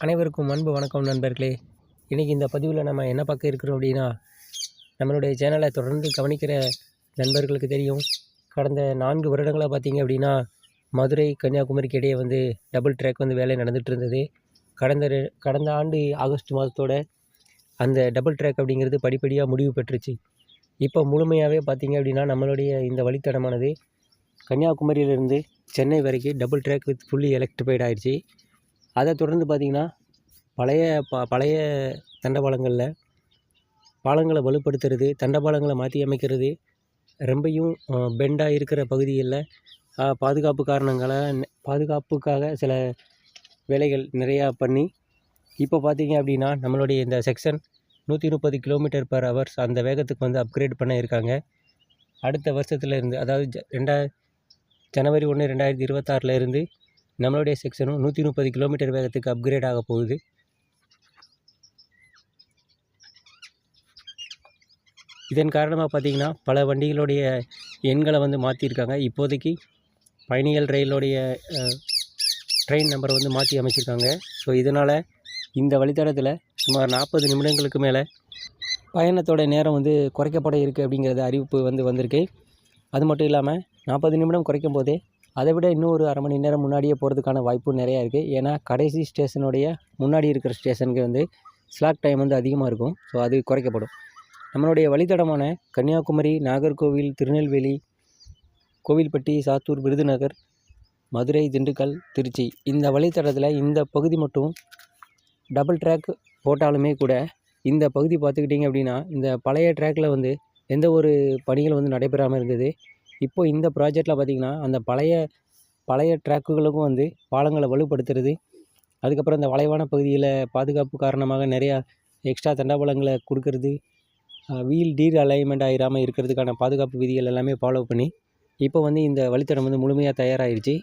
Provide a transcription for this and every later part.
அனைவருக்கும் அன்பு வணக்கம் நண்பர்களே. இன்றைக்கி இந்த பதிவில் நம்ம என்ன பார்க்க இருக்கிறோம் அப்படின்னா, நம்மளுடைய சேனலை தொடர்ந்து கவனிக்கிற நண்பர்களுக்கு தெரியும். கடந்த 4 வருடங்களாக பார்த்திங்க அப்படின்னா, மதுரை கன்னியாகுமரிக்கு இடையே டபுள் ட்ராக் வேலை நடந்துகிட்டு இருந்தது. கடந்த ஆண்டு ஆகஸ்ட் மாதத்தோட அந்த டபுள் ட்ராக் அப்படிங்கிறது படிப்படியாக முடிவு பெற்றுச்சு. இப்போ முழுமையாகவே பார்த்திங்க அப்படின்னா, நம்மளுடைய இந்த வழித்தடமானது கன்னியாகுமரியிலிருந்து சென்னை வரைக்கும் double track with fully electrified ஆகிடுச்சு. அதை தொடர்ந்து பார்த்திங்கன்னா, பழைய தண்டவாளங்களில் பாலங்களை வலுப்படுத்துறது, தண்டவாளங்களை மாற்றி அமைக்கிறது, ரொம்பையும் பெண்டாக இருக்கிற பகுதிகளில் பாதுகாப்புக்காக சில வேலைகள் நிறையா பண்ணி, இப்போ பார்த்திங்க அப்படின்னா நம்மளுடைய இந்த செக்ஷன் 130 km/h அந்த வேகத்துக்கு அப்கிரேட் பண்ண இருக்காங்க. அடுத்த வருஷத்துலேருந்து, அதாவது ஜனவரி 1, 2026 நம்மளுடைய செக்ஷனும் 130 km வேகத்துக்கு அப்கிரேட் ஆக போகுது. இதன் காரணமாக பார்த்திங்கன்னா, பல வண்டிகளுடைய எண்களை மாற்றியிருக்காங்க. இப்போதைக்கு பயணிகள் ரயிலுடைய ட்ரெயின் நம்பரை மாற்றி அமைச்சிருக்காங்க. ஸோ இதனால் இந்த வழித்தடத்தில் சுமார் 40 நிமிடங்களுக்கு மேலே பயணத்தோட நேரம் குறைக்கப்பட இருக்குது அப்படிங்கிறது அறிவிப்பு வந்திருக்கு. அது மட்டும் இல்லாமல் 40 நிமிடம் குறைக்கும் போதே அதை விட இன்னும் ஒரு அரை மணி நேரம் முன்னாடியே போகிறதுக்கான வாய்ப்பு நிறையா இருக்குது. ஏன்னா கடைசி ஸ்டேஷனுடைய முன்னாடி இருக்கிற ஸ்டேஷனுக்கு ஸ்லாக் டைம் அதிகமாக இருக்கும். ஸோ அது குறைக்கப்படும். நம்மளுடைய வழித்தடமான கன்னியாகுமரி, நாகர்கோவில், திருநெல்வேலி, கோவில்பட்டி, சாத்தூர், விருதுநகர், மதுரை, திண்டுக்கல், திருச்சி இந்த வழித்தடத்தில் இந்த பகுதி மட்டும் டபுள் ட்ராக் போட்டாலுமே கூட இந்த பகுதி பார்த்துக்கிட்டிங்க அப்படின்னா, இந்த பழைய ட்ராக்கில் எந்த ஒரு பணிகள் நடைபெறாமல் இருந்தது. இப்போ இந்த ப்ராஜெக்டில் பார்த்திங்கன்னா, அந்த பழைய ட்ராக்குகளுக்கும் பாலங்களை வலுப்படுத்துறது, அதுக்கப்புறம் இந்த வளைவான பகுதியில் பாதுகாப்பு காரணமாக நிறையா எக்ஸ்ட்ரா தண்டவாளங்களை கொடுக்கறது, வீல் டீர் அலைன்மெண்ட் ஆகிடாமல் இருக்கிறதுக்கான பாதுகாப்பு விதிகள் எல்லாமே ஃபாலோ பண்ணி இப்போ இந்த வழித்தடம் முழுமையாக தயாராகிடுச்சு.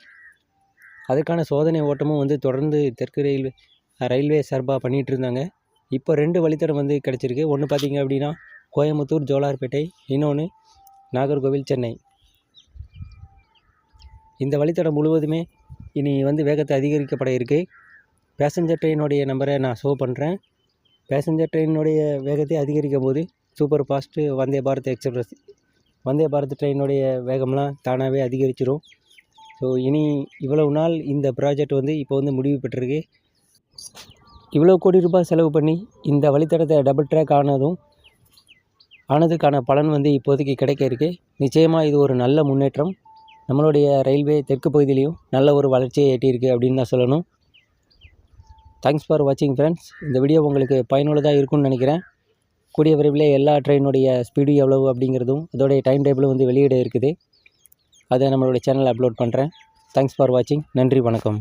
அதுக்கான சோதனை ஓட்டமும் தொடர்ந்து தெற்கு ரயில்வே சார்பாக பண்ணிகிட்டு இருந்தாங்க. இப்போ 2 வழித்தடம் கிடச்சிருக்கு. ஒன்று பார்த்திங்க அப்படின்னா கோயம்புத்தூர், ஜோலார்பேட்டை, இன்னொன்று நாகர்கோவில், சென்னை. இந்த வழித்தடம் முழுவதுமே இனி வேகத்தை அதிகரிக்கப்பட இருக்குது. பேசஞ்சர் ட்ரெயினுடைய நம்பரை நான் ஷோ பண்ணுறேன். பேசஞ்சர் ட்ரெயினுடைய வேகத்தை அதிகரிக்கும் போது super fast Vande Bharat express, Vande Bharat ட்ரெயினுடைய வேகம்லாம் தானாகவே அதிகரிச்சிடும். ஸோ இனி இவ்வளவு நாள் இந்த ப்ராஜெக்ட் இப்போ முடிவு பெற்றிருக்கு. இவ்வளோ கோடி ரூபாய் செலவு பண்ணி இந்த வழித்தடத்தை டபுள் ட்ராக் ஆனதுக்கான பலன் இப்போதைக்கு கிடைக்க இருக்குது. நிச்சயமாக இது ஒரு நல்ல முன்னேற்றம். நம்மளுடைய ரயில்வே தெற்கு பகுதியிலையும் நல்ல ஒரு வளர்ச்சியை எட்டியிருக்கு அப்படின்னு தான் சொல்லணும். தேங்க்ஸ் ஃபார் வாட்சிங் ஃப்ரெண்ட்ஸ். இந்த வீடியோ உங்களுக்கு பயனுள்ளதாக இருக்கும்னு நினைக்கிறேன். கூடிய விரைவில் எல்லா ட்ரெயினுடைய ஸ்பீடு எவ்வளவு அப்படிங்கிறதும் அதோடைய டைம் டேபிளும் வெளியிட இருக்குது. அதை நம்மளுடைய சேனலில் அப்லோட் பண்ணுறேன். தேங்க்ஸ் ஃபார் வாட்சிங். நன்றி, வணக்கம்.